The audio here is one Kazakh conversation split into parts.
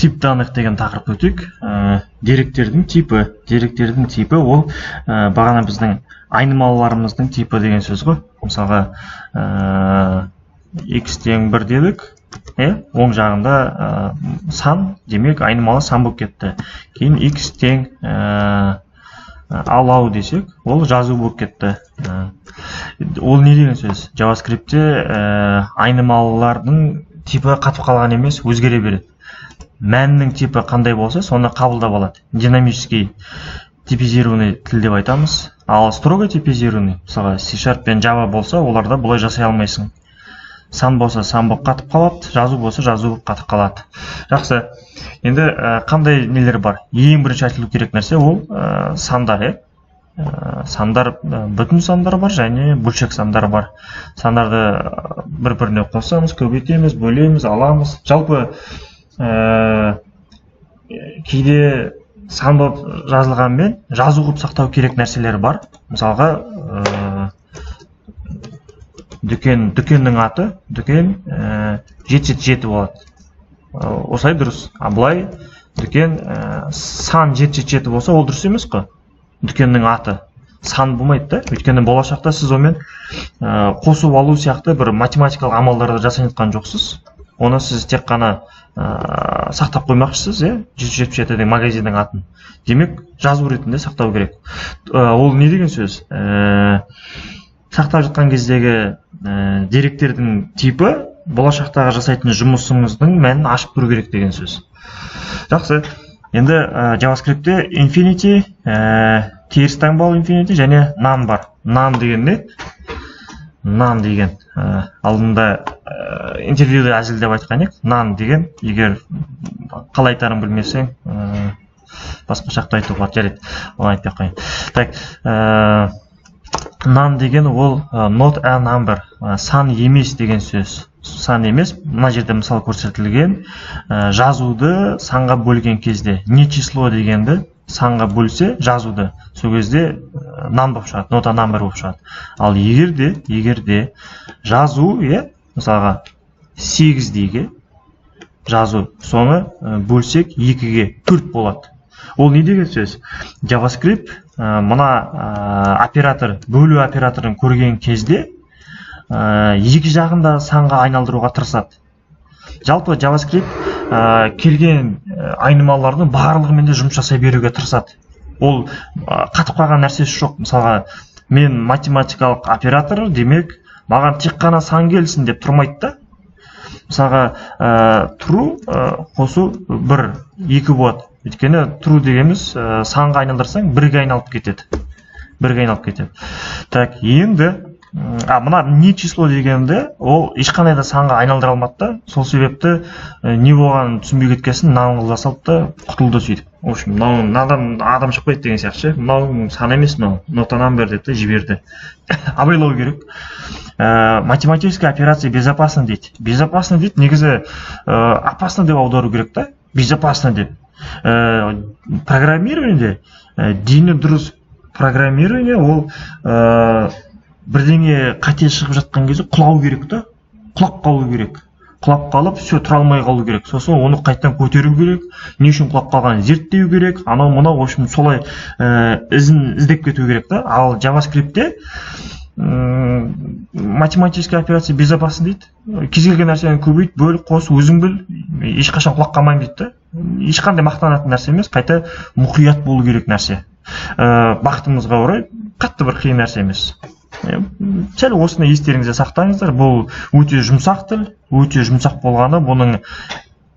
тип данных деген тақырып өтейік. Деректердің типі ол бағана біздің айнымалыларымыздың типі деген сөз ғой. Мысалға x тең 1 дедік, оң жағында сан, демек айнымалы сан болып кетті. Кейін x тең алау десек, ол жазу болып кетті. Ол не деген сөз? JavaScript'те айнымалылардың типі қатып қалған емес, өзгере береді. Мәннің типі қандай болса, соны қабылдап алады. Динамический типизированный тіл деп айтамыз. Ал строго типизированный, мысалға C# пен Java болса, оларда бұлай жасай алмайсың. Сан болса, сан болып қатып қалады, жазу болса, жазу болып қатып қалады. Жақсы. Енді қандай нелер бар? Ең бірінші айтылу керек нәрсе ол сандар, сандар, бүтін сандар бар және бөлшек сандар бар. Сандарды бір-біріне қосамыз, көбейтеміз, бөлеміз, аламыз. Жалпы кейде сан болып жазылғанмен жазу қылып сақтау керек нәрселер бар. Мысалға дүкеннің аты дүкен 777 болады. Осылай дұрыс. Былай дүкен сан 777 болса, ол дұрыс емес қой. Дүкеннің аты сан болмайды да. Өйткені болашақта сіз онымен қосып алу сияқты бір математикалық амалдарды жасай жатқан жоқсыз. Оны сіз тек қана сақтап қоймақшысыз, 777 деген магазиннің атын. Демек, жазу ретінде сақтау керек. Ол не деген сөз? Сақтап жатқан кездегі деректердің типі болашақтағы жасайтын жұмысыңыздың мәнін ашып тұру керек деген сөз. Жақсы. Енді JavaScript'те infinity, теріс таңбалы infinity және none бар. None деген не? None деген алдында интервьюде әзілдеп айтқан ек. None деген, егер қалай айтарын білмесең, басқа шақта айтуға жарайды. Оны айтпай қойын. Так, none деген ол not a number, сан емес деген сөз. Сан емес, мына жерде мысал көрсетілген, жазуды санға бөлген кезде, не число дегенді санға бөлсе жазуды, сол кезде none болып шығады, not a number болып шығады. Ал егерде жазу, мысалға 8 дейге жазу, соны бөлсек 2-ге 4 болады. Ол не деген сөз? JavaScript мына оператор, бөлу операторын көрген кезде екі жағында санға айналдыруға тырысады. Жалпы JavaScript келген айнымалылардың барлығымен де жұмыс жасай беруге тырысады. Ол қатып қалған нәрсесі жоқ. Мысалға, мен математикалық оператор, демек, маған тек қана сан келсін деп тұрмайды да. Мысалға, true қосу 1, 2 болады. Өйткені true дегеніміз санға айналдырсаң 1-ге айналып кетеді. 1-ге айналып кетеді. Так, енді мына не число дегенде ол ешқандай да санға айналдыра алмады да. Сол себепті не болғанын түсінбей кеткесін none қыла салды да құтылды сөйтіп. В общем, адам шықпайды деген сияқты. Мынау сан емес, мынау not a number деп жіберді. Абайлау керек. Математическая операция безопасна дейді. Безопасна дейді, негізі опасно деп аудару керек та. Безопасно деп. Программированиеде дені дұрыс программирование ол бірдеңе қате шығып жатқан кезде құлау керек та. Құлап қалу керек. Құлап қалып, все тұра алмай қалу керек. Сосын оны қайттан көтеру керек. Не үшін құлап қалғанын зерттеу керек. Анау-мынау, в общем, солай ізін іздеп кету керек та. Ал JavaScript'те математическая операция безопасна дейді. Кез келген нәрсені көбейт, бөл, қос, өзің біл, ешқашан құлап қалмайын дейді да. Ешқандай мақтанатын нәрсе емес, қайта мұқият болу керек нәрсе. Бақытымызға орай қатты бір қиын нәрсе емес. Сәл осыны естеріңізде сақтаңыздар. Бұл өте жұмсақ тіл, өте жұмсақ болғаны, бұның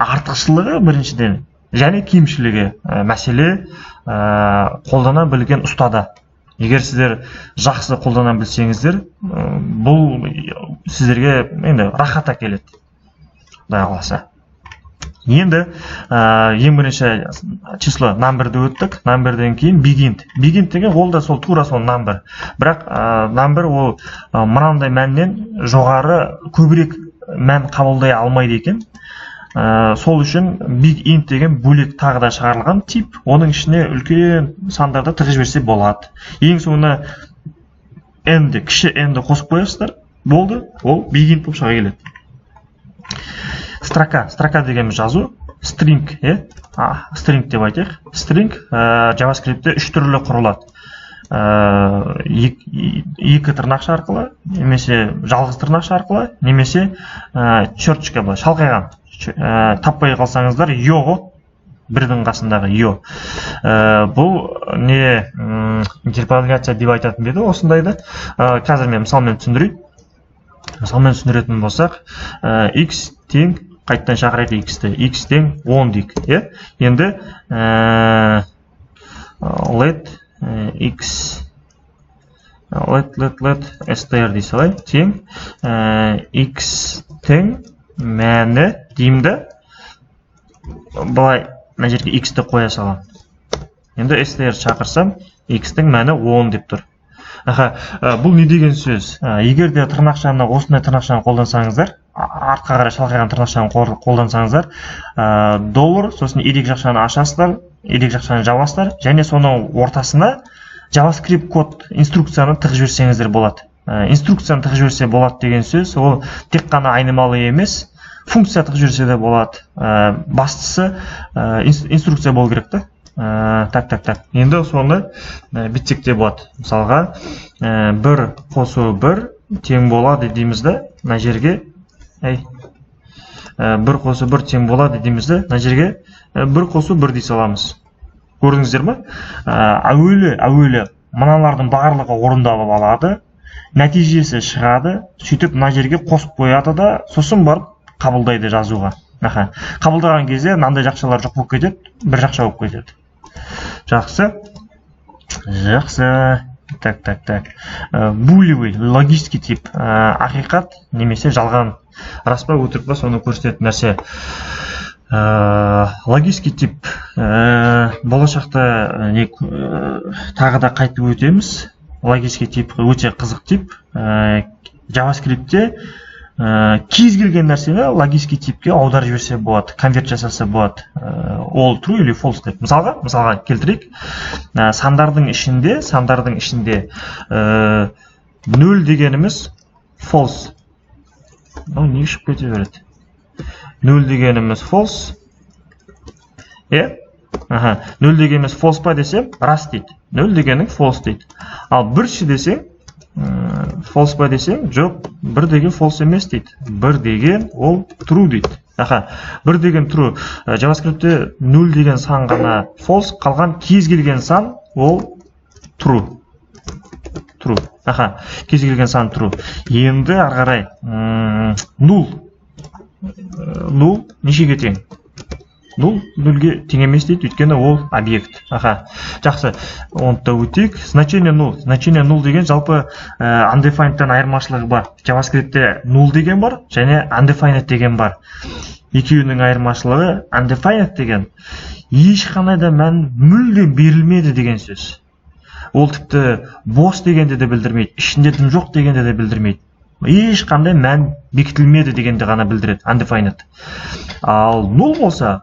артықшылығы біріншіден және кемшілігі. Мәселе қолдана білген ұстада. Егер сіздер жақсы қолдана білсеңіздер, бұл сіздерге енді рахат әкеледі. Құдай қаласа. Енді ең бірінші число number'ды өттік. Number'ден кейін begin. Begin деген ол да сол тура сол number. Бірақ number ол мынандай мәннен жоғары көбірек мән қабылдай алмайды екен. Сол үшін big int деген бөлек тағы да шығарылған тип. Оның ішіне үлкен сандарды тығып жіберсе болады. Ең соңына n-ді, кіші n-ді қосып қоясыздар. Болды, ол big int болып шыға келеді. Строка дегеніміз жазу. string, string деп айтайық. String JavaScriptте 3 түрлі құрылады. Екі тырнақша арқылы, немесе жалғыз тырнақша арқылы, немесе черточка былай шалқайған. Таппай қалсаңыздар йо, бірдің қасындағы йо. Бұл не интерполяция деп айтатын беді осындайды. Қазір мен мысалмен түсіндірейін. Мысалмен түсіндіретін болсақ, x тең қайттан шақырайық x-ті. X тең 10 дейік. Енді let str дей салайын. Тең x тең мәні деймді. Былай мына жерге x-ті қоя салам. Енді str шақырсам, x-тің мәні 10 деп тұр. Бұл не деген сөз? Егер де тырнақшаны, осындай тырнақшаны қолдансаңыздар, артқа қарай шалқайған тырнақшаны қолдансаңыздар, доллар, сосын едек жақшаны ашасыздар, едек жақшаны жабасыздар, және соның ортасына JavaScript код инструкцияны тығып жіберсеңіздер болады. Инструкцияны тығып жіберсе болады деген сөз, ол тек қана айнымалы емес, функция тығып жіберсе де болады. Бастысы инструкция болу керек та. Так. Енді соны бітсек те болады. Мысалға, 1 қосу 1 тең болады деймізді. Мына жерге 1 қосу 1 тең болады деймізді. Мына жерге 1 қосу 1 дей саламыз. Көрдіңіздер ме? Әуелі мыналардың барлығы орындалып алады. Нәтижесі шығады. Сөйтіп мына жерге қосып қояды да, сосын барып қабылдайды жазуға. Қабылдаған кезде мынандай жақшалар жоқ болып кетеді, бір жақша болып кетеді. Жақсы. Так. Булевый логический тип. Ақиқат немесе жалған, рас па өтірік па соны көрсететін нәрсе. Логический тип болашақта тағы да қайтып өтеміз. Логический тип өте қызық тип. JavaScriptте кез келген нәрсені логический типке аударып жіберсе болады, конверт жасаса болады. Ол true или false деп. Мысалға келтірейік. Сандардың ішінде 0 дегеніміз false. Не шығып кете береді? 0 дегеніміз false. 0 дегеніміз false па десем, рас дейді. 0 дегенің false дейді. Ал 1 десең, false па десең, жоқ, 1 деген false емес дейді. 1 деген ол true дейді. 1 деген true. JavaScriptте 0 деген сан ғана false, қалған кез келген сан ол true. Кез келген сан true. Енді ары қарай 0 нешеге тең? 0-ге тең емес дейді, өйткені ол объект. Жақсы, онда өтейік. Значение 0 деген жалпы undefined'тен айырмашылығы бар. JavaScriptте 0 деген бар, және undefined деген бар. Екеуінің айырмашылығы undefined деген ешқандай да мән мүлдем берілмеді деген сөз. Ол тіпті бос дегенде де білдірмейді, ішінде дым жоқ дегенде де білдірмейді. Ешқандай мән бекітілмеді дегенде ғана білдіреді, undefined. Ал 0 болса,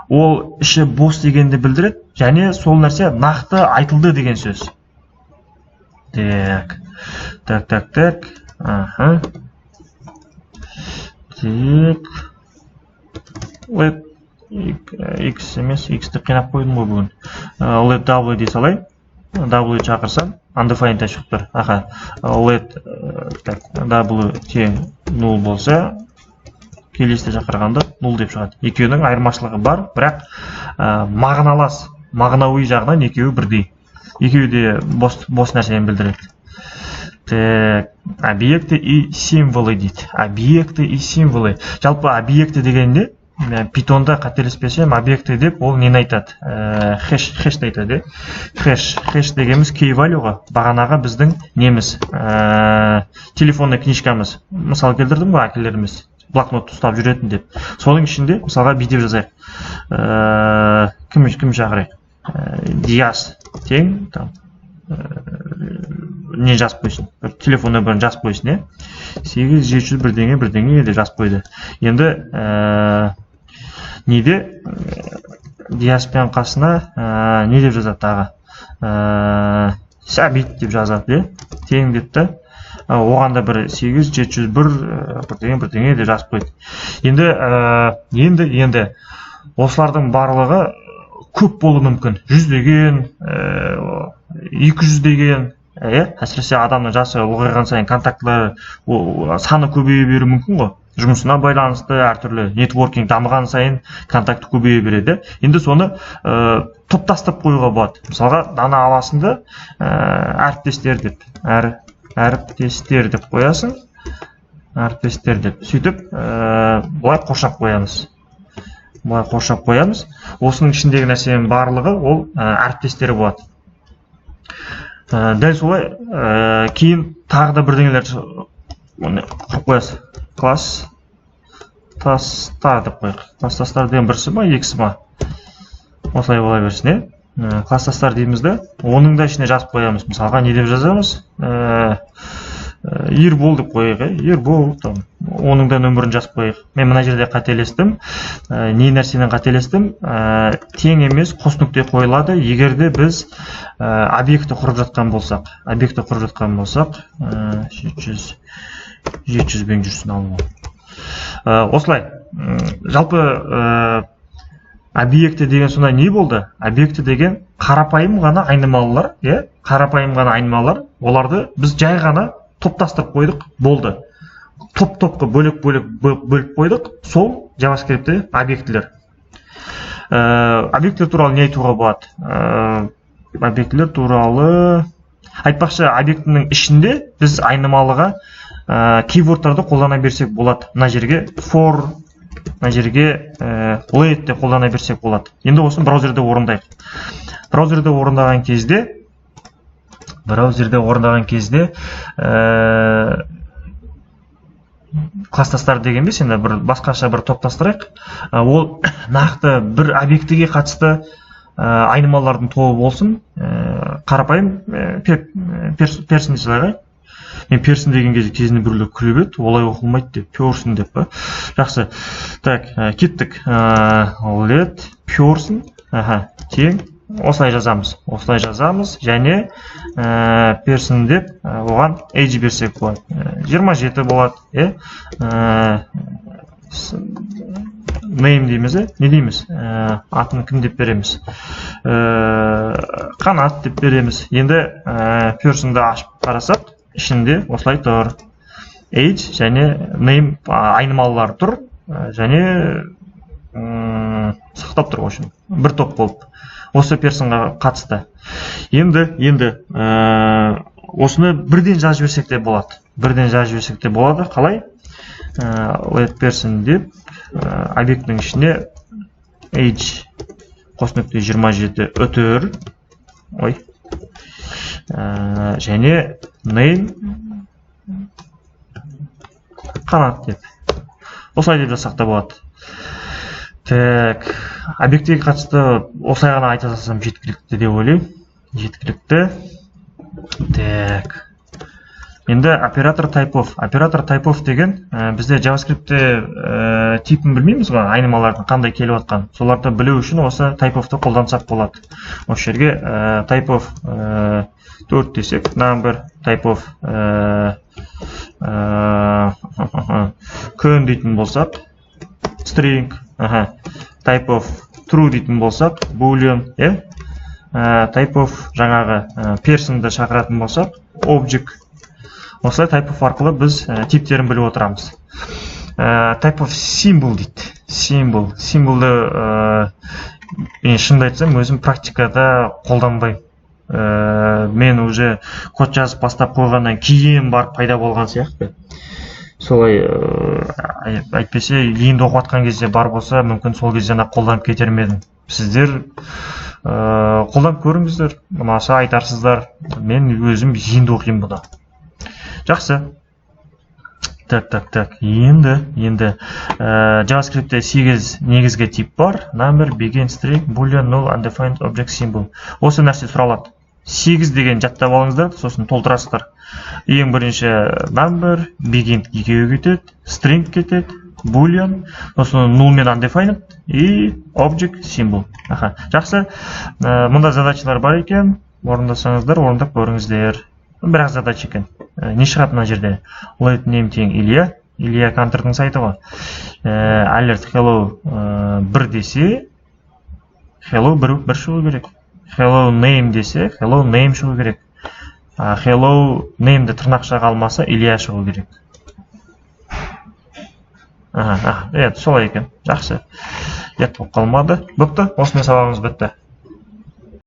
ол іші бос дегенде білдіреді, және сол нәрсе нақты айтылды деген сөз. Так. Let x емес, x-ті қинап қойдым ғой бүгін. Let w дей салайын. W шақырсам, undefined шығып тұр. Let w тең 0 болса, келесіде шақырғанда 0 деп шығады. Екеуінің айырмашылығы бар, бірақ мағыналас, мағынауи жағынан екеуі бірдей. Екеуі де бос нәрсені білдіреді. Объекты и символы дейді. Объекты и символы. Жалпы объекты дегенде, Python'да қателеспесем, объекты деп ол нені айтады? Хэшті айтады. Хэш дегеніміз key value-ға, бағанаға біздің неміз, телефонный книжкамыз. Мысал келтірдім ғой, әкелеріміз. Блокнотты ұстап жүретін деп. Соның ішінде, мысалға бейдеп жазайық. Кім шақырайық? Диас тең, не жазып қойсын? Телефон нөмірін жазып қойсын, 8700 бірдеңе деп жазып қойды. Енді неде Диаспен қасына не деп жазады тағы? Сәбит деп жазады, тең депті. Оғанда бір 8701 бірдеңе деп жазып қойды. Енді осылардың барлығы көп болуы мүмкін. 100-деген, 200-деген, әсіресе адамның жасы ұлғайған сайын контактылар саны көбейе беруі мүмкін ғой. Жұмысына байланысты әртүрлі нетворкинг дамыған сайын контакты көбейе береді. Енді соны топтастырып қоюға болады. Мысалға дана аласында әріптестер деп қоясың. Әріптестер деп. Сөйтіп, бұлай қоршап қоямыз. Осының ішіндегі нәрсенің барлығы ол әріптестері болады. Дәл солай кейін тағы да бірдеңелер құрып қоясыз. Класстар деп қояйық. Класстар деген бірісі ма, екісі ма? Осылай бола берсін, класстар деймізді. Оның да ішіне жазып қоямыз. Мысалға не деп жазамыз? Ербол деп қояйық, Ербол. Оның да нөмірін жазып қояйық. Мен мына жерде қателестім. Не нәрсенен қателестім? Тең емес қос нүкте қойылады, егерде біз объекті құрып жатқан болсақ. 700 бен жүрсін алуы. Осылай, жалпы объекті деген сонда не болды? Объекті деген қарапайым ғана айнымалылар, оларды біз жай ғана топтастырып қойдық, болды. Топ-топқа бөліп қойдық, сол JavaScript-те объектілер. Объектілер туралы не айтуға болады? Объектілер туралы айтпақшы, объектінің ішінде біз айнымалыға кейвордтарды қолдана берсек болады. Мына жерге for, мына жерге let де қолдана берсек болады. Енді осыны браузерде орындайық. Браузерде орындаған кезде класстастар деген бес, енді басқаша бір топтастырайық. Ол нақты бір объектіге қатысты айнымалардың тобы болсын. Қарапайым персін десілайға. Мен персін деген кезінде біреулер күліп еді, олай оқылмайды деп, персін деп па. Жақсы. Так, кеттік. Let персін, тең. Осылай жазамыз, және персін деп оған age берсек болады. 27 болады. Name дейміз, не дейміз? Атын кім деп береміз? Қанат деп береміз. Енді персінді ашып қарасақ, ішінде осылай тұр. Age және name айнымалылар тұр, және сақтап тұр, бір топ болып. Осы персонға қатысты. Енді осыны бірден жазып жіберсек де болады. Қалай? Let person деп объектінің ішіне age қос нүкте 27 өтір. Және name қанат деп. Осылай деп жасақ та болады. Так, объектіге қатысты осылай ғана айта салсам жеткілікті деп ойлаймын. Жеткілікті. Так. Енді оператор typeof. Оператор typeof деген бізде JavaScript-те типін білмейміз ғой, айнымалардың қандай келіп жатқан. Соларды білу үшін осы typeof-ты қолдансақ болады. Осы жерге typeof 4 десек, number typeof көн дейтін болсақ, string, typeof true дейтін болсақ, boolean, typeof жаңағы person'ді шақыратын болсақ, object. Осылай typeof арқылы біз типтерін біліп отырамыз. Typeof symbol дейді. Символды шынымды айтсам, өзім практикада қолданбаймын. Мен уже код жазып бастап қойғаннан кейін барып пайда болған сияқты. Солай айтпесе, енді оқып жатқан кезде бар болса, мүмкін сол кезден қолданып кетер едім. Сіздер қолданып көріңіздер, ұнаса айтарсыздар. Мен өзім енді оқимын бұны. Жақсы. Так. Енді JavaScript-те 8 негізгі тип бар. Number, begin, string, boolean, null, undefined, object, symbol. Осы нәрсе сұралады. 8 деген жаттап алыңыздар, сосын толтырасыздар. Ең бірінші number, begin 2-ге кетеді, string кетеді, boolean, сосын null мен undefined, и object, symbol. Жақсы. Мұнда задачалар бар екен. Орындасаңыздар, орындап көріңіздер. Бірақ задача екен. Не шығады мына жерде? Let name тең Илья, Илья Кантордың сайты ғой. Alert hello 1 десе, hello 1 шығу керек. Hello name десе, hello name шығу керек. Hello name'ді тырнақшаға алмаса, Илья шығу керек. Солай екен. Жақсы. Ет болып қалмады. Бұпты, осымен сабағымыз бітті.